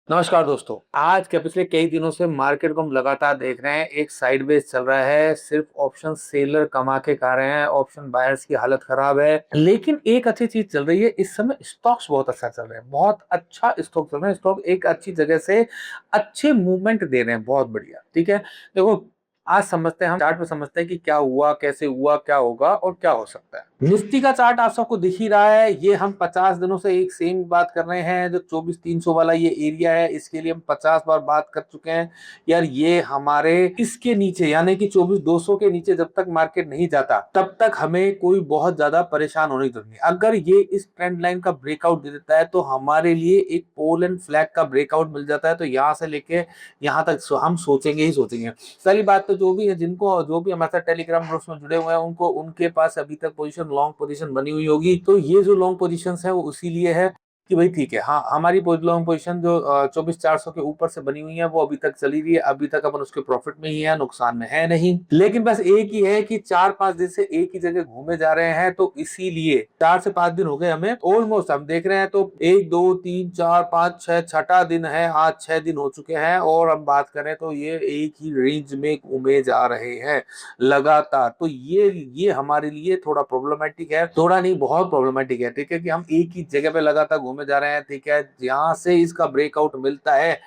नमस्कार दोस्तों। आज क्या पिछले कई दिनों से मार्केट को हम लगातार देख रहे हैं, एक साइडवेज चल रहा है। सिर्फ ऑप्शन सेलर कमा के खा रहे हैं, ऑप्शन बायर्स की हालत खराब है। लेकिन एक अच्छी चीज चल रही है, इस समय स्टॉक्स बहुत अच्छा चल रहे हैं, बहुत अच्छा स्टॉक चल रहे हैं। स्टॉक एक अच्छी जगह से अच्छे मूवमेंट दे रहे हैं, बहुत बढ़िया। ठीक है, देखो आज समझते हैं, हम चार्ट पे समझते हैं कि क्या हुआ, कैसे हुआ, क्या होगा और क्या हो सकता है। निफ्टी का चार्ट आप सबको दिख ही रहा है। ये हम 50 दिनों से एक सेम बात कर रहे हैं। जो 24,300 वाला ये एरिया है, इसके लिए हम 50 बार बात कर चुके हैं। यार ये हमारे इसके नीचे यानी कि 24,200 के नीचे जब तक मार्केट नहीं जाता तब तक हमें कोई बहुत ज्यादा परेशान होने की जरूरत नहीं। अगर ये इस ट्रेंड लाइन का ब्रेकआउट दे देता है तो हमारे लिए एक पोल एंड फ्लैग का ब्रेकआउट मिल जाता है। तो यहाँ से लेके यहाँ तक हम सोचेंगे ही सोचेंगे। पहली बात तो जो भी है, जिनको जो भी हमारे साथ टेलीग्राम ग्रुप्स में जुड़े हुए हैं, उनको उनके पास अभी तक पोजीशन लॉन्ग पोजीशन बनी हुई होगी। तो ये जो लॉन्ग पोजीशंस है वो इसीलिए है कि भाई ठीक है, हाँ हमारी लॉन्ग पोजीशन जो 24,400 के ऊपर से बनी हुई है वो अभी तक चली रही है। अभी तक अपन उसके प्रॉफिट में ही है, नुकसान में है नहीं। लेकिन बस एक ही है कि 4-5 दिन से एक ही जगह घूमे जा रहे हैं। तो इसीलिए 4 से 5 दिन हो गए हमें, ऑलमोस्ट हम देख रहे हैं। तो 1 2 3 4 5 6 छठा दिन है, आज 6 दिन हो चुके हैं और हम बात करें तो ये एक ही रेंज में घूमे जा रहे हैं लगातार। तो ये हमारे लिए थोड़ा प्रॉब्लमेटिक है, थोड़ा नहीं बहुत प्रॉब्लमेटिक है। ठीक है, कि हम एक ही जगह पे लगातार घूमे जा रहे हैं। ठीक है, जहां से इसका ब्रेकआउट मिलता है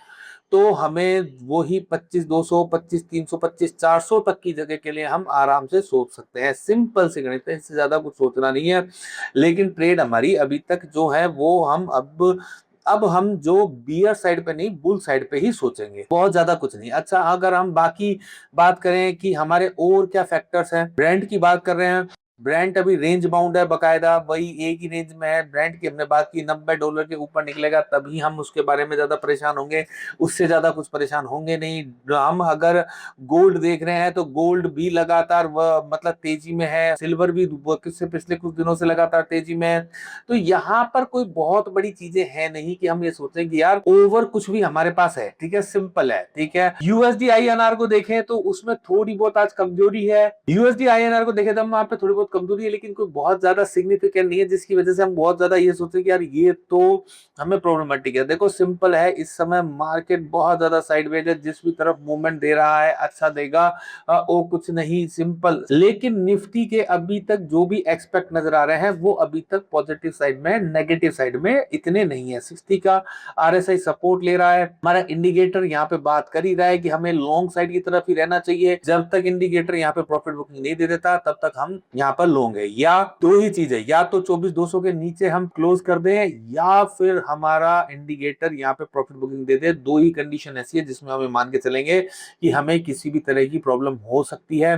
तो हमें वही 25,200, 25,300, 25,400 तक की जगह के लिए हम आराम से सोच सकते हैं। सिंपल सी गणित है, इससे ज्यादा कुछ सोचना नहीं है। लेकिन ट्रेड हमारी अभी तक जो है वो हम अब हम जो बियर साइड पे नहीं, बुल साइड पे ही सोचेंगे, बहुत ज्यादा कुछ नहीं। अच्छा, अगर हम बाकी बात करें कि हमारे और क्या फैक्टर्स हैं, ब्रांड की बात कर रहे हैं। ब्रांड अभी रेंज बाउंड है, बकायदा वही एक ही रेंज में है। ब्रांड की हमने बात की, $90 के ऊपर निकलेगा तभी हम उसके बारे में ज्यादा परेशान होंगे, उससे ज्यादा कुछ परेशान होंगे नहीं। हम अगर गोल्ड देख रहे हैं तो गोल्ड भी लगातार मतलब तेजी में है। सिल्वर भी किससे पिछले कुछ दिनों से लगातार तेजी में है। तो यहाँ पर कोई बहुत बड़ी चीजें हैं नहीं कि हम ये सोचें कि यार ओवर कुछ भी हमारे पास है। ठीक है, सिंपल है। ठीक है, यूएसडी आईएनआर को देखें तो उसमें थोड़ी बहुत आज कमजोरी है। यूएसडी आईएनआर को देखें तो वहां पे थोड़ी बहुत कमजोरी है, लेकिन कोई बहुत ज्यादा सिग्निफिकेंट नहीं है जिसकी वजह से हम बहुत ज्यादा ये सोचें कि यार ये तो हमें प्रॉब्लमेटिक है। देखो सिंपल है, इस समय मार्केट बहुत ज्यादा साइडवेज है। जिस भी तरफ मूवमेंट दे रहा है अच्छा देगा, वो कुछ नहीं, सिंपल। लेकिन निफ्टी के अभी तक जो भी एक्सपेक्ट नजर आ रहे हैं वो अभी तक पॉजिटिव साइड में, नेगेटिव साइड में इतने नहीं है। 60 का आरएसआई सपोर्ट ले रहा है। हमारा इंडिकेटर यहाँ पे बात कर ही रहा है कि हमें लॉन्ग साइड की तरफ ही रहना चाहिए। जब तक इंडिकेटर यहाँ पे प्रॉफिट बुकिंग नहीं दे देता तब तक हम यहाँ पर लॉन्ग है। या दो ही चीज है, या तो 24,200 के नीचे हम क्लोज कर दें या फिर हमारा इंडिकेटर यहाँ पे प्रॉफिट बुकिंग दे दे। दो ही कंडीशन ऐसी है जिसमें हमें मान के चलेंगे कि हमें किसी भी तरह की प्रॉब्लम हो सकती है।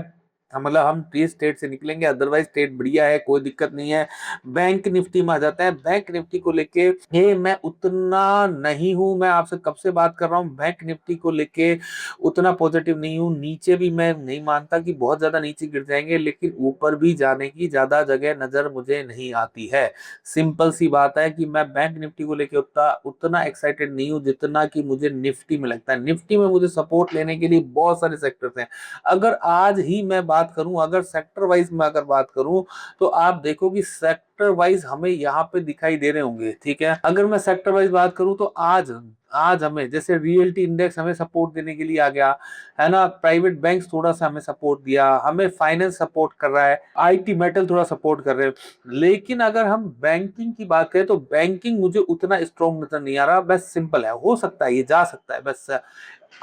मतलब हम ट्रेड स्टेट से निकलेंगे, अदरवाइज स्टेट बढ़िया है, कोई दिक्कत नहीं है। बैंक निफ्टी में आ जाता है। बैंक निफ्टी को लेके ये मैं उतना नहीं हूं, मैं आपसे कब से बात कर रहा हूं, बैंक निफ्टी को लेके उतना पॉजिटिव नहीं हूं। नीचे भी मैं नहीं मानता कि बहुत ज्यादा नीचे गिर जाएंगे, लेकिन ऊपर भी जाने की ज्यादा जगह नजर मुझे नहीं आती है। सिंपल सी बात है कि मैं बैंक निफ्टी को लेके उतना एक्साइटेड नहीं हूं जितना कि मुझे निफ्टी में लगता है। निफ्टी में मुझे सपोर्ट लेने के लिए बहुत सारे सेक्टर्स हैं। अगर आज ही मैं बात करूं, अगर सेक्टर वाइज में अगर बात करूं तो आप देखो कि सेक्टर वाइज हमें यहाँ पे दिखाई दे रहे होंगे। ठीक है, अगर मैं सेक्टर वाइज बात करूं तो आज आज हमें जैसे रियल्टी इंडेक्स हमें सपोर्ट देने के लिए आ गया है ना। प्राइवेट बैंक्स थोड़ा सा हमें सपोर्ट दिया, हमें फाइनेंस सपोर्ट कर रहा है, आईटी मेटल थोड़ा सपोर्ट कर रहे हैं। लेकिन अगर हम बैंकिंग की बात करें तो बैंकिंग मुझे उतना स्ट्रॉन्ग नजर नहीं आ रहा। बस सिंपल है, हो सकता है ये जा सकता है बस।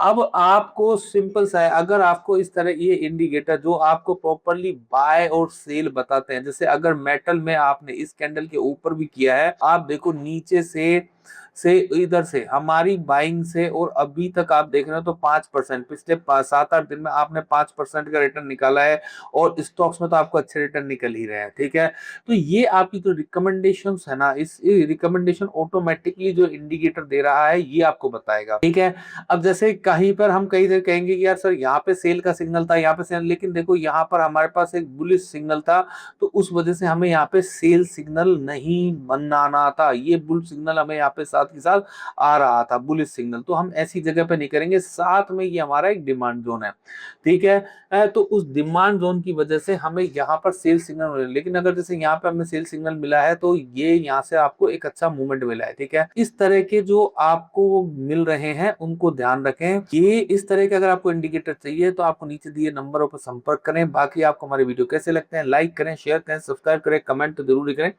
अब आपको सिंपल सा है, अगर आपको इस तरह ये इंडिकेटर जो आपको प्रॉपरली बाय और सेल बताते हैं, जैसे अगर मेटल में आपने इस कैंडल के ऊपर भी किया है, आप देखो नीचे से इधर से हमारी बाइंग से और अभी तक आप देख रहे हो तो 5%, पिछले 7-8 दिन में आपने 5% का रिटर्न निकाला है। और स्टॉक्स में तो आपको अच्छे रिटर्न निकल ही रहे हैं। ठीक है, तो ये आपकी जो रिकमेंडेशंस है ना, इस रिकमेंडेशन ऑटोमेटिकली जो इंडिकेटर दे रहा है ये आपको बताएगा। ठीक है, अब जैसे कहीं पर हम कहीं से कहेंगे कि यार सर यहाँ पे सेल का सिग्नल था, यहाँ पे सेल, लेकिन देखो यहाँ पर हमारे पास एक बुलिश सिग्नल था तो उस वजह से हमें यहाँ पे सेल सिग्नल नहीं बनाना था। ये बुल सिग्नल हमें यहाँ पे साथ साथ के साथ आ रहा था बुलिश सिग्नल, तो हम ऐसी जगह पे नहीं करेंगे। साथ में ये हमारा एक डिमांड जोन है, ठीक है। तो उस डिमांड जोन की वजह से हमें यहाँ पर सेल सिग्नल मिले, लेकिन अगर जैसे यहाँ पे हमें सेल सिग्नल मिला है तो ये यहाँ से आपको एक अच्छा मूवमेंट मिला है, ठीक है। इस तरह के जो आपको मिल रहे हैं उनको ध्यान रखें। ये इस तरह के अगर आपको इंडिकेटर चाहिए तो आपको नीचे दिए नंबरों पर संपर्क करें। बाकी आपको हमारे वीडियो कैसे लगते हैं, लाइक करें, शेयर करें, सब्सक्राइब करें, कमेंट तो जरूर करें।